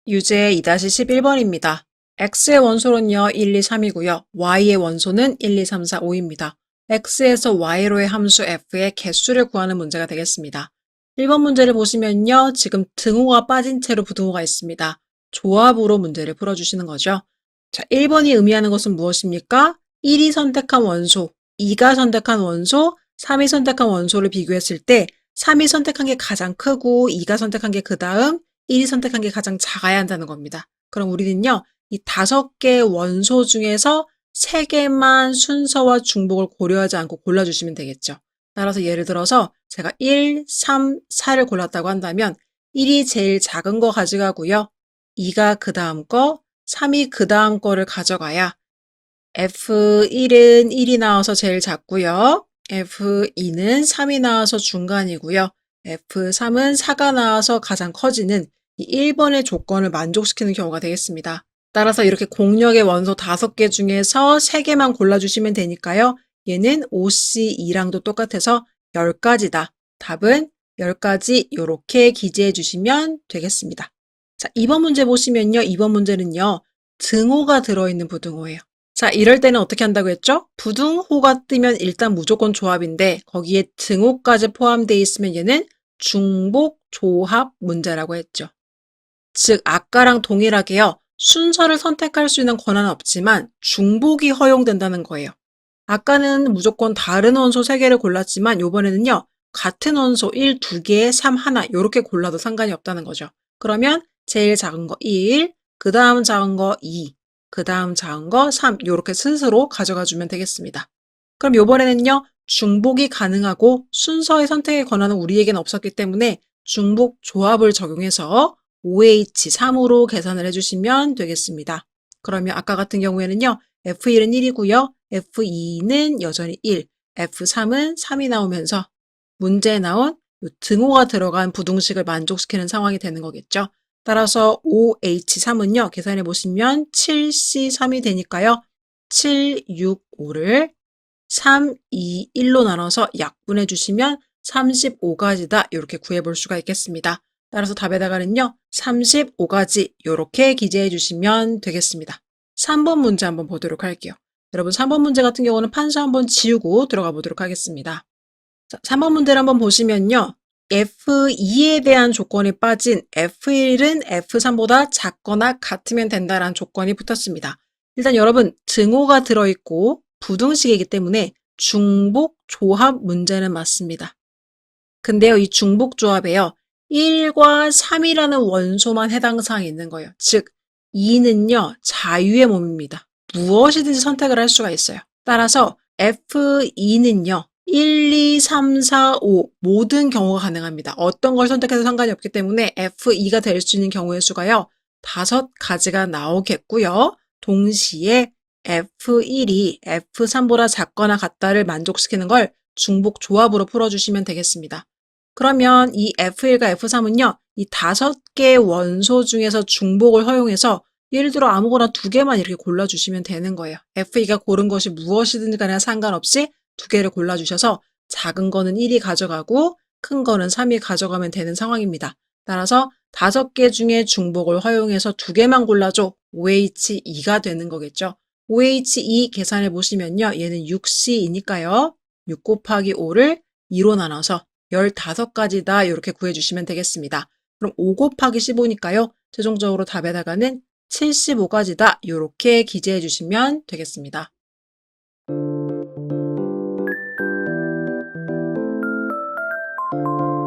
유제 2-11번입니다. x의 원소는요, 1, 2, 3이고요. y의 원소는 1, 2, 3, 4, 5입니다. x에서 y로의 함수 f의 개수를 구하는 문제가 되겠습니다. 1번 문제를 보시면요, 지금 등호가 빠진 채로 부등호가 있습니다. 조합으로 문제를 풀어주시는 거죠. 자, 1번이 의미하는 것은 무엇입니까? 1이 선택한 원소, 2가 선택한 원소, 3이 선택한 원소를 비교했을 때 3이 선택한 게 가장 크고 2가 선택한 게 그 다음 1이 선택한 게 가장 작아야 한다는 겁니다. 그럼 우리는요, 이 5개의 원소 중에서 3개만 순서와 중복을 고려하지 않고 골라주시면 되겠죠. 따라서 예를 들어서 제가 1, 3, 4를 골랐다고 한다면 1이 제일 작은 거 가져가고요. 2가 그 다음 거, 3이 그 다음 거를 가져가야 F1은 1이 나와서 제일 작고요. F2는 3이 나와서 중간이고요. F3은 4가 나와서 가장 커지는 이 1번의 조건을 만족시키는 경우가 되겠습니다. 따라서 이렇게 공역의 원소 5개 중에서 3개만 골라주시면 되니까요. 얘는 OC2랑도 똑같아서 10가지다. 답은 10가지 이렇게 기재해 주시면 되겠습니다. 자, 2번 문제 보시면요. 2번 문제는요. 등호가 들어있는 부등호예요. 자, 이럴 때는 어떻게 한다고 했죠? 부등호가 뜨면 일단 무조건 조합인데 거기에 등호까지 포함되어 있으면 얘는 중복 조합 문제라고 했죠. 즉 아까랑 동일하게요. 순서를 선택할 수 있는 권한은 없지만 중복이 허용된다는 거예요. 아까는 무조건 다른 원소 3개를 골랐지만 이번에는요. 같은 원소 1, 2개, 3, 하나 이렇게 골라도 상관이 없다는 거죠. 그러면 제일 작은 거 1, 그 다음 작은 거 2, 그 다음 작은 거 3 이렇게 순서로 가져가 주면 되겠습니다. 그럼 이번에는요. 중복이 가능하고 순서의 선택의 권한은 우리에게는 없었기 때문에 중복 조합을 적용해서 OH3으로 계산을 해주시면 되겠습니다. 그러면 아까 같은 경우에는요. F1은 1이고요. F2는 여전히 1, F3은 3이 나오면서 문제에 나온 등호가 들어간 부등식을 만족시키는 상황이 되는 거겠죠. 따라서 OH3은요. 계산해 보시면 7C3이 되니까요. 7, 6, 5를 3, 2, 1로 나눠서 약분해 주시면 35가지다 이렇게 구해볼 수가 있겠습니다. 따라서 답에다가는요. 35가지 이렇게 기재해 주시면 되겠습니다. 3번 문제 한번 보도록 할게요. 여러분 3번 문제 같은 경우는 판서 한번 지우고 들어가 보도록 하겠습니다. 자, 3번 문제를 한번 보시면요. F2에 대한 조건이 빠진 F1은 F3보다 작거나 같으면 된다라는 조건이 붙었습니다. 일단 여러분 등호가 들어있고 부등식이기 때문에 중복 조합 문제는 맞습니다. 근데요, 이 중복 조합에요. 1과 3이라는 원소만 해당 사항이 있는 거예요. 즉 2는요. 자유의 몸입니다. 무엇이든지 선택을 할 수가 있어요. 따라서 F2는요. 1, 2, 3, 4, 5 모든 경우가 가능합니다. 어떤 걸 선택해도 상관이 없기 때문에 F2가 될 수 있는 경우의 수가요. 5가지가 나오겠고요. 동시에 F1이 F3보다 작거나 같다를 만족시키는 걸 중복 조합으로 풀어주시면 되겠습니다. 그러면 이 F1과 F3은요. 이 5개의 원소 중에서 중복을 허용해서 예를 들어 아무거나 2개만 이렇게 골라주시면 되는 거예요. F2가 고른 것이 무엇이든 간에 상관없이 2개를 골라주셔서 작은 거는 1이 가져가고 큰 거는 3이 가져가면 되는 상황입니다. 따라서 5개 중에 중복을 허용해서 2개만 골라줘. OH2가 되는 거겠죠. OH2 계산해 보시면요. 얘는 6C이니까요. 6 곱하기 5를 2로 나눠서 15가지다 이렇게 구해주시면 되겠습니다. 그럼 5 곱하기 15니까요. 최종적으로 답에다가는 75가지다 이렇게 기재해 주시면 되겠습니다.